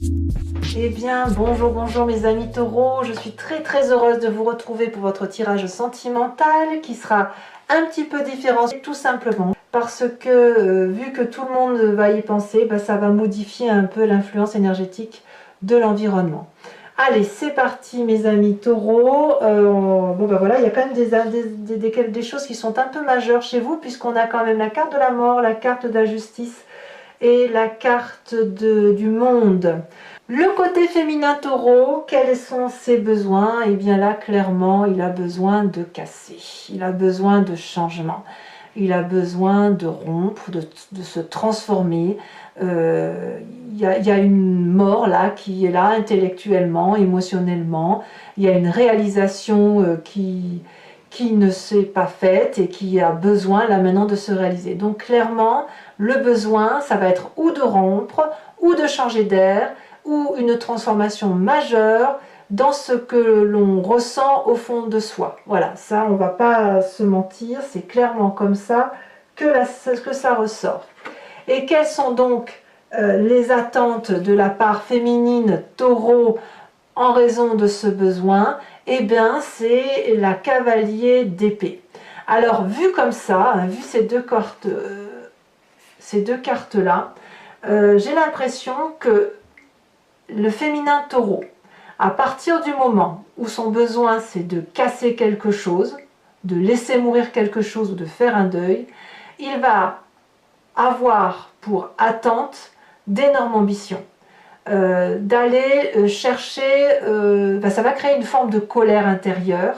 Eh bien, bonjour, bonjour mes amis taureaux, je suis très heureuse de vous retrouver pour votre tirage sentimental qui sera un petit peu différent, tout simplement parce que vu que tout le monde va y penser, ça va modifier un peu l'influence énergétique de l'environnement. Allez, c'est parti mes amis taureaux. Voilà, il y a quand même des choses qui sont un peu majeures chez vous puisqu'on a quand même la carte de la mort, la carte de la justice et la carte du monde. Le côté féminin taureau, quels sont ses besoins? Et bien là, clairement, il a besoin de casser, il a besoin de changement, il a besoin de rompre, de se transformer. Il y a une mort là qui est là intellectuellement, émotionnellement. Il y a une réalisation qui ne s'est pas faite et qui a besoin là maintenant de se réaliser. Donc clairement, le besoin, ça va être ou de rompre, ou de changer d'air, ou une transformation majeure dans ce que l'on ressent au fond de soi. Voilà, ça on ne va pas se mentir, c'est clairement comme ça que ça ressort. Et quelles sont donc les attentes de la part féminine taureau en raison de ce besoin? Eh bien, c'est la cavalier d'épée. Alors, vu comme ça, vu ces deux cartes-là, j'ai l'impression que le féminin taureau, à partir du moment où son besoin c'est de casser quelque chose, de laisser mourir quelque chose ou de faire un deuil, il va avoir pour attente d'énormes ambitions. D'aller chercher, ça va créer une forme de colère intérieure,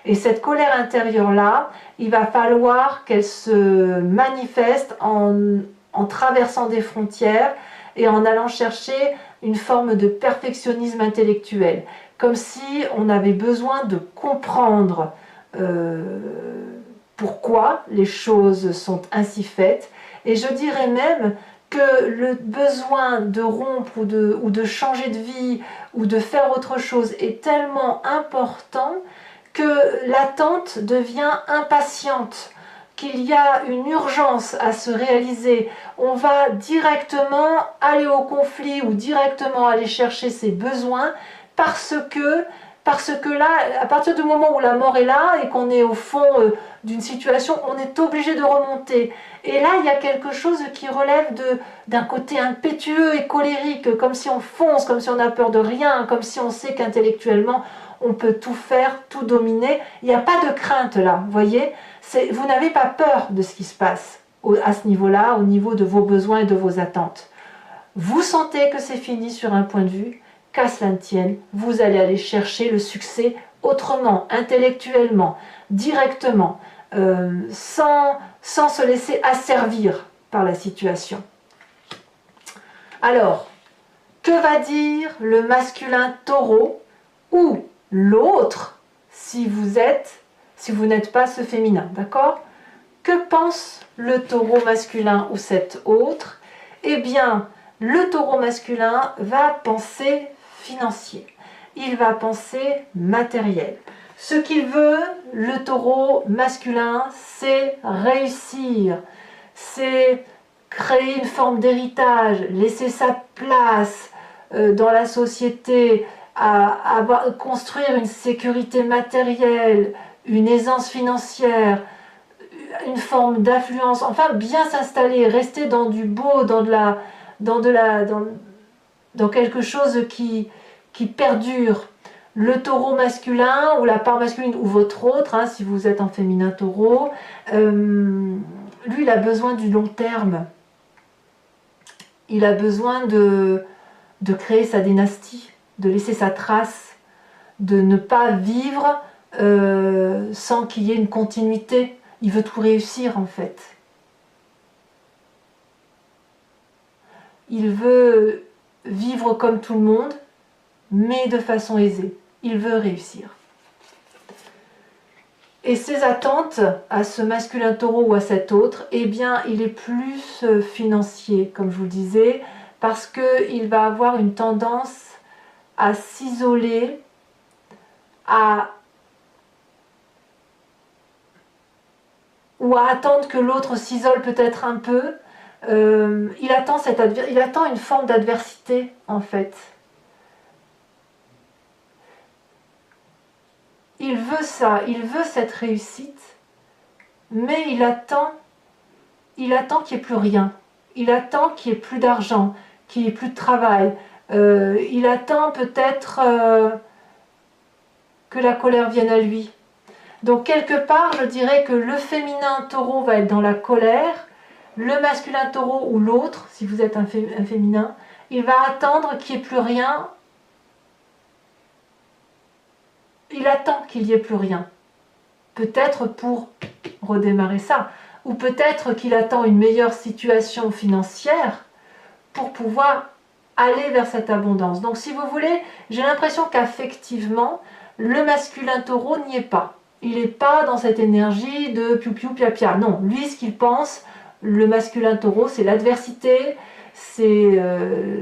et cette colère intérieure là, il va falloir qu'elle se manifeste en traversant des frontières et en allant chercher une forme de perfectionnisme intellectuel, comme si on avait besoin de comprendre pourquoi les choses sont ainsi faites, et je dirais même que le besoin de rompre ou de changer de vie ou de faire autre chose est tellement important que l'attente devient impatiente, qu'il y a une urgence à se réaliser. On va directement aller au conflit ou directement aller chercher ses besoins parce que là, à partir du moment où la mort est là et qu'on est au fond d'une situation, on est obligé de remonter. Et là, il y a quelque chose qui relève d'un côté impétueux et colérique, comme si on fonce, comme si on a peur de rien, comme si on sait qu'intellectuellement, on peut tout faire, tout dominer. Il n'y a pas de crainte là, vous voyez? Vous n'avez pas peur de ce qui se passe à ce niveau-là, au niveau de vos besoins et de vos attentes. Vous sentez que c'est fini sur un point de vue, qu'à cela ne tienne, vous allez aller chercher le succès autrement, intellectuellement, directement, sans se laisser asservir par la situation. Alors, que va dire le masculin taureau ou l'autre si vous n'êtes pas ce féminin, d'accord? Que pense le taureau masculin ou cet autre? Eh bien, le taureau masculin va penser financier, il va penser matériel. Ce qu'il veut, le taureau masculin, c'est réussir, c'est créer une forme d'héritage, laisser sa place dans la société, construire une sécurité matérielle, une aisance financière, une forme d'influence, enfin bien s'installer, rester dans du beau, dans quelque chose qui perdure. Le taureau masculin ou la part masculine ou votre autre, hein, si vous êtes en féminin taureau, lui il a besoin du long terme. Il a besoin de créer sa dynastie, de laisser sa trace, de ne pas vivre sans qu'il y ait une continuité. Il veut tout réussir en fait. Il veut vivre comme tout le monde, mais de façon aisée. Il veut réussir. Et ses attentes à ce masculin taureau ou à cet autre, eh bien, il est plus financier, comme je vous le disais, parce qu'il va avoir une tendance à s'isoler, ou à attendre que l'autre s'isole peut-être un peu, il attend une forme d'adversité en fait. Il veut ça, il veut cette réussite, mais il attend qu'il n'y ait plus rien. Il attend qu'il n'y ait plus d'argent, qu'il n'y ait plus de travail. Il attend peut-être que la colère vienne à lui. Donc quelque part, je dirais que le féminin taureau va être dans la colère, le masculin taureau ou l'autre, si vous êtes un féminin, il va attendre qu'il n'y ait plus rien. Il attend qu'il n'y ait plus rien. Peut-être pour redémarrer ça. Ou peut-être qu'il attend une meilleure situation financière pour pouvoir aller vers cette abondance. Donc si vous voulez, j'ai l'impression qu'affectivement, le masculin taureau n'y est pas. Il n'est pas dans cette énergie de piou-piou, pia-pia. Non, lui, ce qu'il pense, le masculin taureau, c'est l'adversité, c'est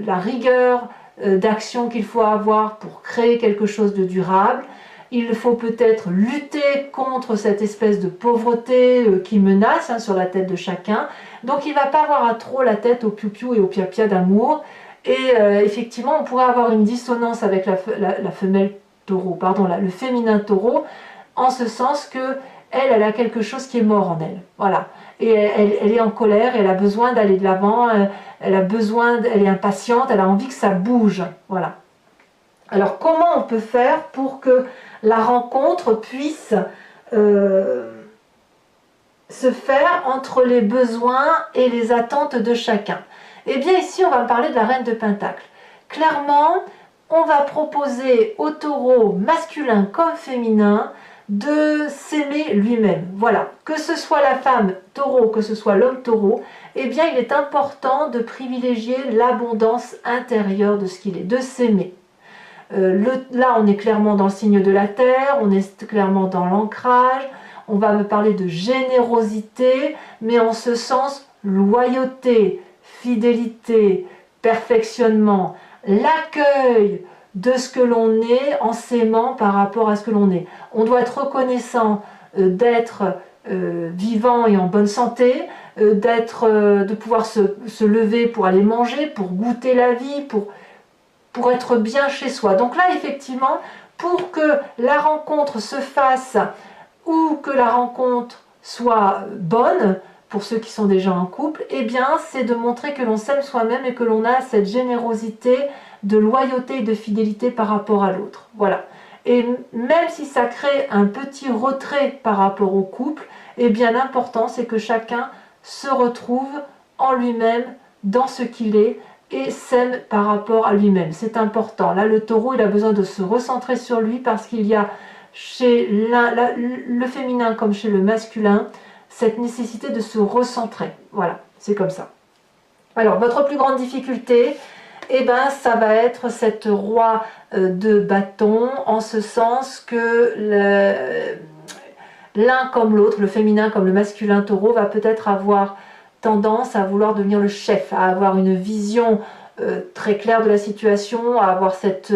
la rigueur d'action qu'il faut avoir pour créer quelque chose de durable. Il faut peut-être lutter contre cette espèce de pauvreté qui menace sur la tête de chacun. Donc il ne va pas avoir à trop la tête au piou-piou et au pia-pia d'amour. Et effectivement, on pourrait avoir une dissonance avec la femelle taureau, pardon, le féminin taureau, en ce sens que elle a quelque chose qui est mort en elle. Voilà. Et elle est en colère, elle a besoin d'aller de l'avant, elle est impatiente, elle a envie que ça bouge. Voilà. Alors comment on peut faire pour que la rencontre puisse se faire entre les besoins et les attentes de chacun? Eh bien ici on va parler de la reine de Pentacle. Clairement, on va proposer au taureau masculin comme féminin de s'aimer lui-même. Voilà, que ce soit la femme taureau, que ce soit l'homme taureau, eh bien il est important de privilégier l'abondance intérieure de ce qu'il est, de s'aimer. Là on est clairement dans le signe de la terre, on est clairement dans l'ancrage, on va me parler de générosité, mais en ce sens loyauté, fidélité, perfectionnement, l'accueil de ce que l'on est en s'aimant par rapport à ce que l'on est. On doit être reconnaissant d'être vivant et en bonne santé, de pouvoir se lever pour aller manger, pour goûter la vie, pour être bien chez soi. Donc là, effectivement, pour que la rencontre se fasse ou que la rencontre soit bonne, pour ceux qui sont déjà en couple, eh bien, c'est de montrer que l'on s'aime soi-même et que l'on a cette générosité de loyauté et de fidélité par rapport à l'autre. Voilà. Et même si ça crée un petit retrait par rapport au couple, eh bien, l'important, c'est que chacun se retrouve en lui-même, dans ce qu'il est, et s'aime par rapport à lui-même. C'est important. Là, le taureau, il a besoin de se recentrer sur lui parce qu'il y a chez le féminin comme chez le masculin cette nécessité de se recentrer. Voilà, c'est comme ça. Alors, votre plus grande difficulté, eh ben, ça va être cette roi de bâton, en ce sens que l'un comme l'autre, le féminin comme le masculin taureau, va peut-être avoir tendance à vouloir devenir le chef, à avoir une vision très claire de la situation, à avoir cet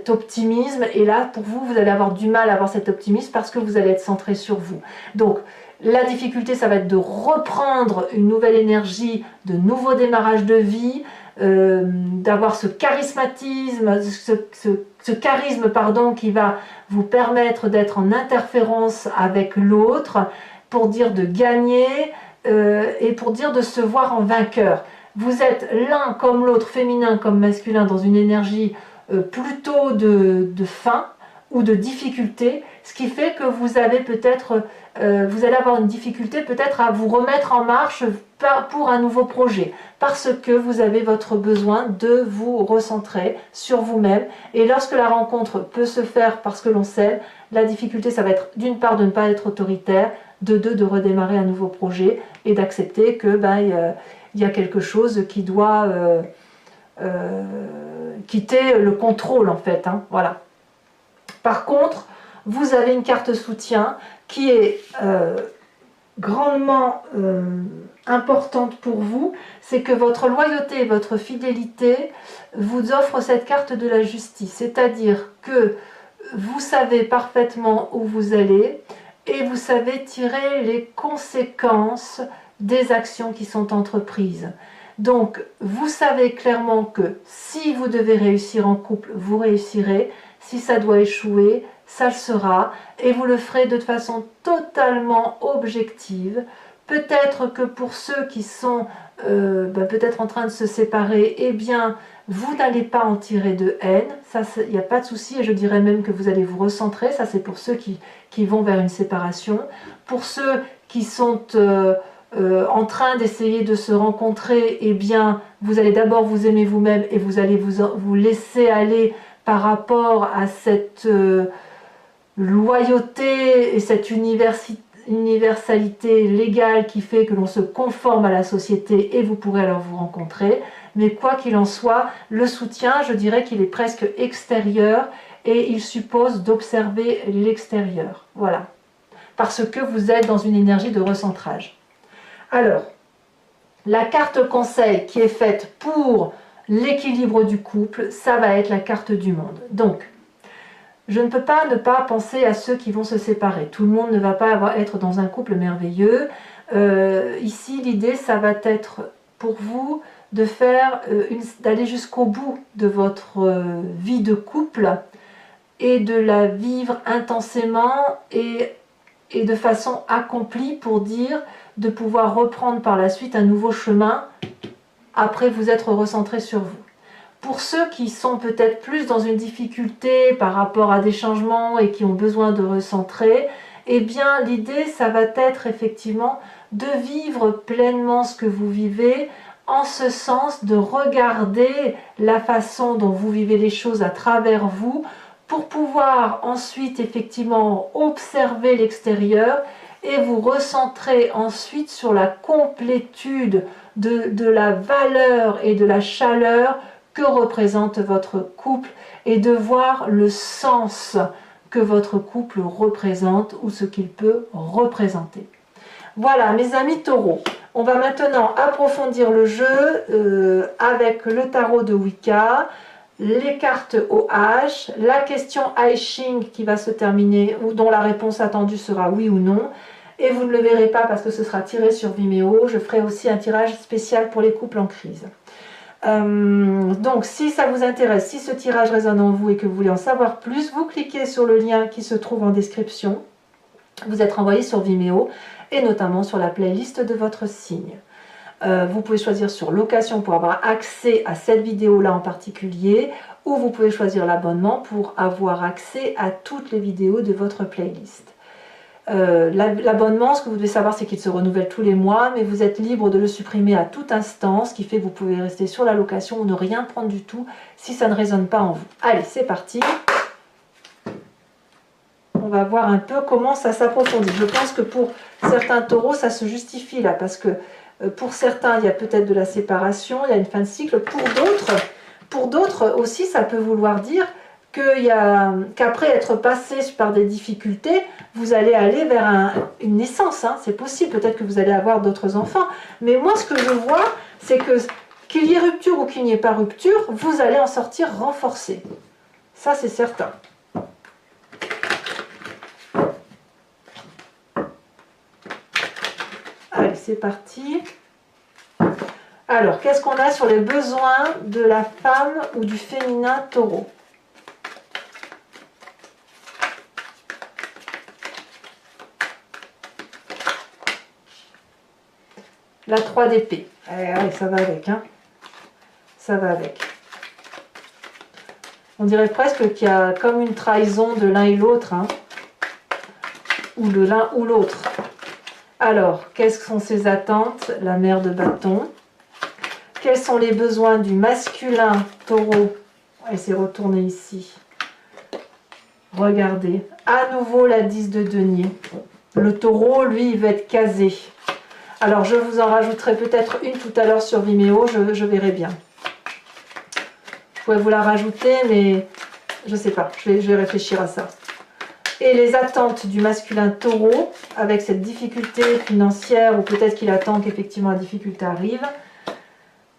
optimisme. Et là, pour vous, vous allez avoir du mal à avoir cet optimisme parce que vous allez être centré sur vous. Donc, la difficulté, ça va être de reprendre une nouvelle énergie, de nouveaux démarrages de vie, d'avoir ce charismatisme, ce charisme pardon, qui va vous permettre d'être en interférence avec l'autre, pour dire de gagner et pour dire de se voir en vainqueur. Vous êtes l'un comme l'autre, féminin comme masculin, dans une énergie plutôt de faim ou de difficulté, ce qui fait que vous avez peut-être, vous allez avoir une difficulté peut-être à vous remettre en marche pour un nouveau projet, parce que vous avez votre besoin de vous recentrer sur vous-même. Et lorsque la rencontre peut se faire parce que l'on s'aime, la difficulté, ça va être d'une part de ne pas être autoritaire, de deux, de redémarrer un nouveau projet et d'accepter que y a quelque chose qui doit quitter le contrôle en fait. Hein, voilà. Par contre, vous avez une carte soutien qui est grandement importante pour vous, c'est que votre loyauté et votre fidélité vous offrent cette carte de la justice, c'est-à-dire que vous savez parfaitement où vous allez et vous savez tirer les conséquences des actions qui sont entreprises. Donc, vous savez clairement que si vous devez réussir en couple, vous réussirez. Si ça doit échouer, ça le sera. Et vous le ferez de façon totalement objective. Peut-être que pour ceux qui sont peut-être en train de se séparer, eh bien, vous n'allez pas en tirer de haine. Ça, il n'y a pas de souci. Et je dirais même que vous allez vous recentrer. Ça, c'est pour ceux qui vont vers une séparation. Pour ceux qui sont en train d'essayer de se rencontrer, eh bien, vous allez d'abord vous aimer vous-même et vous allez vous laisser aller par rapport à cette loyauté et cette universalité légale qui fait que l'on se conforme à la société et vous pourrez alors vous rencontrer. Mais quoi qu'il en soit, le soutien, je dirais qu'il est presque extérieur et il suppose d'observer l'extérieur. Voilà. Parce que vous êtes dans une énergie de recentrage. Alors, la carte conseil qui est faite pour l'équilibre du couple, ça va être la carte du monde. Donc, je ne peux pas ne pas penser à ceux qui vont se séparer. Tout le monde ne va pas être dans un couple merveilleux. Ici, l'idée, ça va être pour vous de d'aller jusqu'au bout de votre vie de couple et de la vivre intensément et de façon accomplie pour dire de pouvoir reprendre par la suite un nouveau chemin après vous être recentré sur vous. Pour ceux qui sont peut-être plus dans une difficulté par rapport à des changements et qui ont besoin de recentrer, eh bien l'idée ça va être effectivement de vivre pleinement ce que vous vivez, en ce sens de regarder la façon dont vous vivez les choses à travers vous pour pouvoir ensuite effectivement observer l'extérieur et vous recentrer ensuite sur la complétude de la valeur et de la chaleur que représente votre couple et de voir le sens que votre couple représente ou ce qu'il peut représenter. Voilà mes amis taureaux, on va maintenant approfondir le jeu avec le tarot de Wicca, les cartes OH, la question I Ching qui va se terminer, ou dont la réponse attendue sera oui ou non. Et vous ne le verrez pas parce que ce sera tiré sur Vimeo. Je ferai aussi un tirage spécial pour les couples en crise. Donc si ça vous intéresse, si ce tirage résonne en vous et que vous voulez en savoir plus, vous cliquez sur le lien qui se trouve en description. Vous êtes renvoyé sur Vimeo et notamment sur la playlist de votre signe. Vous pouvez choisir sur location pour avoir accès à cette vidéo-là en particulier, ou vous pouvez choisir l'abonnement pour avoir accès à toutes les vidéos de votre playlist. L'abonnement, ce que vous devez savoir, c'est qu'il se renouvelle tous les mois, mais vous êtes libre de le supprimer à tout instant, ce qui fait que vous pouvez rester sur la location ou ne rien prendre du tout si ça ne résonne pas en vous. Allez, c'est parti. On va voir un peu comment ça s'approfondit. Je pense que pour certains taureaux, ça se justifie là, parce que pour certains, il y a peut-être de la séparation, il y a une fin de cycle. Pour d'autres aussi, ça peut vouloir dire qu'après être passé par des difficultés, vous allez aller vers une naissance. Hein. C'est possible, peut-être que vous allez avoir d'autres enfants. Mais moi, ce que je vois, c'est que qu'il y ait rupture ou qu'il n'y ait pas rupture, vous allez en sortir renforcé. Ça, c'est certain. Allez, c'est parti. Alors, qu'est-ce qu'on a sur les besoins de la femme ou du féminin taureau? La 3 d'épée. Allez, ça va avec, hein. Ça va avec. On dirait presque qu'il y a comme une trahison de l'un et l'autre, hein. Ou de l'un ou l'autre. Alors, quelles sont ses attentes? La mère de bâton. Quels sont les besoins du masculin taureau? Elle s'est retournée ici. Regardez. À nouveau la 10 de denier. Le taureau, lui, il va être casé. Alors, je vous en rajouterai peut-être une tout à l'heure sur Vimeo, je verrai bien. Je pourrais vous la rajouter, mais je ne sais pas, je vais réfléchir à ça. Et les attentes du masculin taureau, avec cette difficulté financière, ou peut-être qu'il attend qu'effectivement la difficulté arrive.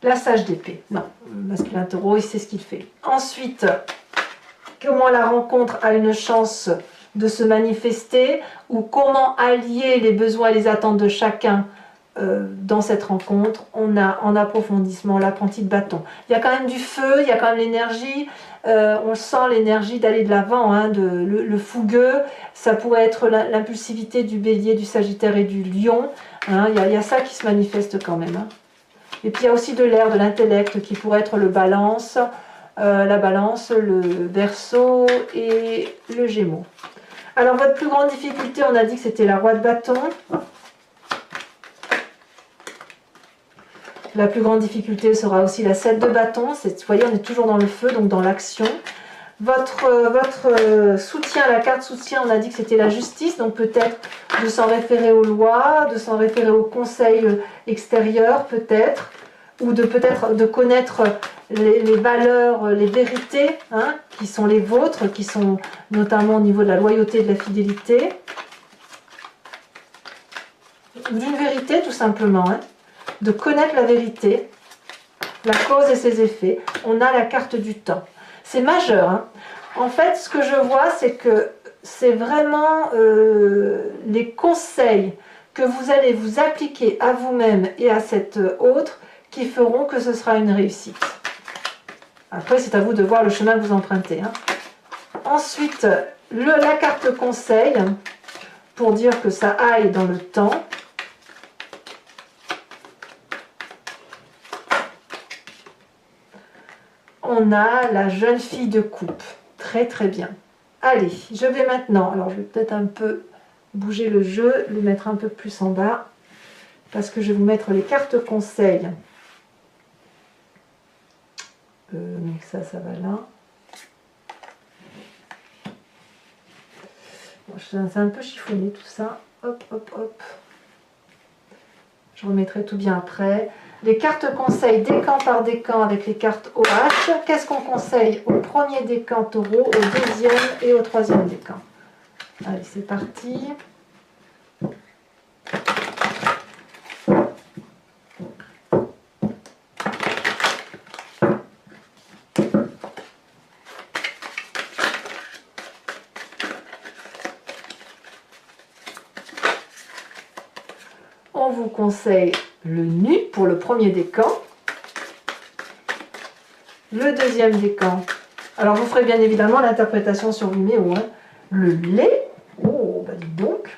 La sage d'épée. Non, le masculin taureau, il sait ce qu'il fait. Ensuite, comment la rencontre a une chance de se manifester, ou comment allier les besoins et les attentes de chacun dans cette rencontre, on a en approfondissement l'apprenti de bâton. Il y a quand même du feu, il y a quand même l'énergie, on sent l'énergie d'aller de l'avant, hein, le fougueux, ça pourrait être l'impulsivité du bélier, du sagittaire et du lion, hein, il y a ça qui se manifeste quand même. Hein. Et puis il y a aussi de l'air, de l'intellect qui pourrait être le balance, la balance, le verseau et le gémeaux. Alors votre plus grande difficulté, on a dit que c'était la roi de bâton. La plus grande difficulté sera aussi la 7 de bâton. Vous voyez, on est toujours dans le feu, donc dans l'action. Votre soutien, la carte soutien, on a dit que c'était la justice, donc peut-être de s'en référer aux lois, de s'en référer aux conseils extérieurs peut-être, ou peut-être de connaître les valeurs, les vérités, hein, qui sont les vôtres, qui sont notamment au niveau de la loyauté et de la fidélité. D'une vérité tout simplement, hein, de connaître la vérité, la cause et ses effets. On a la carte du temps. C'est majeur. Hein. En fait, ce que je vois, c'est que c'est vraiment les conseils que vous allez vous appliquer à vous-même et à cette autre qui feront que ce sera une réussite. Après, c'est à vous de voir le chemin que vous empruntez. Hein. Ensuite, la carte conseil, pour dire que ça aille dans le temps. On a la jeune fille de coupe. Très très bien. Allez, je vais maintenant, alors je vais peut-être un peu bouger le jeu, le mettre un peu plus en bas, parce que je vais vous mettre les cartes conseils. Donc ça va là. Bon, c'est un peu chiffonné tout ça. Hop, hop, hop. Je remettrai tout bien après. Les cartes conseils décan par décan avec les cartes OH. Qu'est-ce qu'on conseille au premier décan taureau, au deuxième et au troisième décan? Allez, c'est parti. On vous conseille le nu pour le premier décan. Le deuxième décan. Alors vous ferez bien évidemment l'interprétation sur Vimeo. Hein. Le lait. Oh, bah dites donc.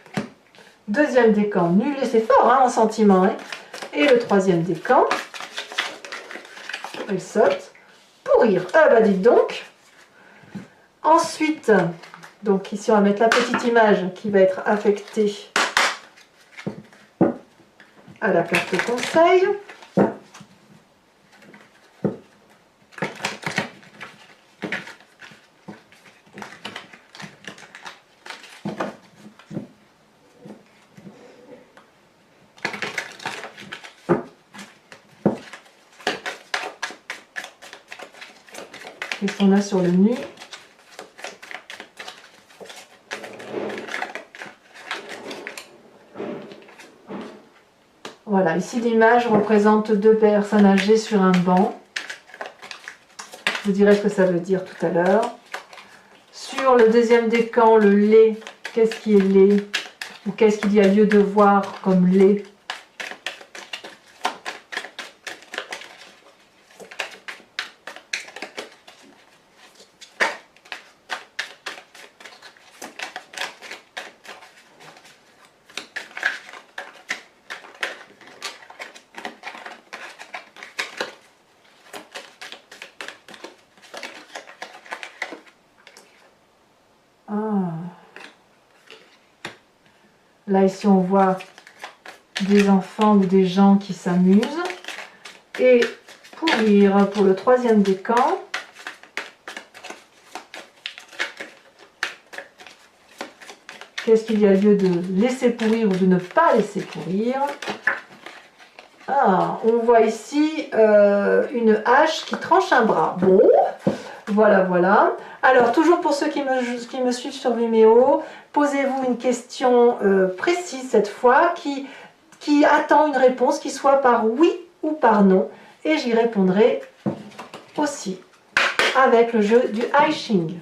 Deuxième décan, nu, c'est fort hein, en sentiment. Hein. Et le troisième décan. Elle saute. Pourrir. Ah bah dites donc. Ensuite, donc ici on va mettre la petite image qui va être affectée à la carte conseil. Qu'est-ce qu'on a sur le nu? Voilà, ici l'image représente deux personnes âgées sur un banc. Je vous dirai ce que ça veut dire tout à l'heure. Sur le deuxième décan, le lait, qu'est-ce qui est lait? Ou qu'est-ce qu'il y a lieu de voir comme lait? Là, ici, on voit des enfants ou des gens qui s'amusent. Et pourrir pour le troisième décan. Qu'est-ce qu'il y a lieu de laisser pourrir ou de ne pas laisser pourrir? Ah, on voit ici une hache qui tranche un bras. Bon, voilà, voilà. Alors, toujours pour ceux qui me suivent sur Vimeo, posez-vous une question précise cette fois, qui attend une réponse, qui soit par oui ou par non. Et j'y répondrai aussi avec le jeu du I Ching.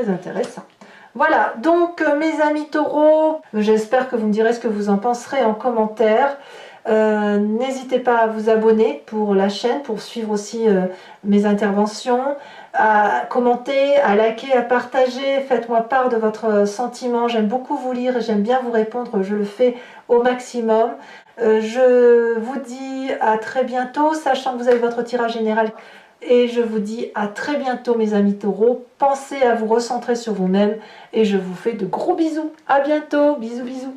très intéressant. Voilà, donc mes amis taureaux, j'espère que vous me direz ce que vous en penserez en commentaire. N'hésitez pas à vous abonner pour la chaîne, pour suivre aussi mes interventions, à commenter, à liker, à partager. Faites-moi part de votre sentiment. J'aime beaucoup vous lire et j'aime bien vous répondre. Je le fais au maximum. Je vous dis à très bientôt, sachant que vous avez votre tirage général. Et je vous dis à très bientôt mes amis taureaux. Pensez à vous recentrer sur vous-même et je vous fais de gros bisous. À bientôt. Bisous, bisous.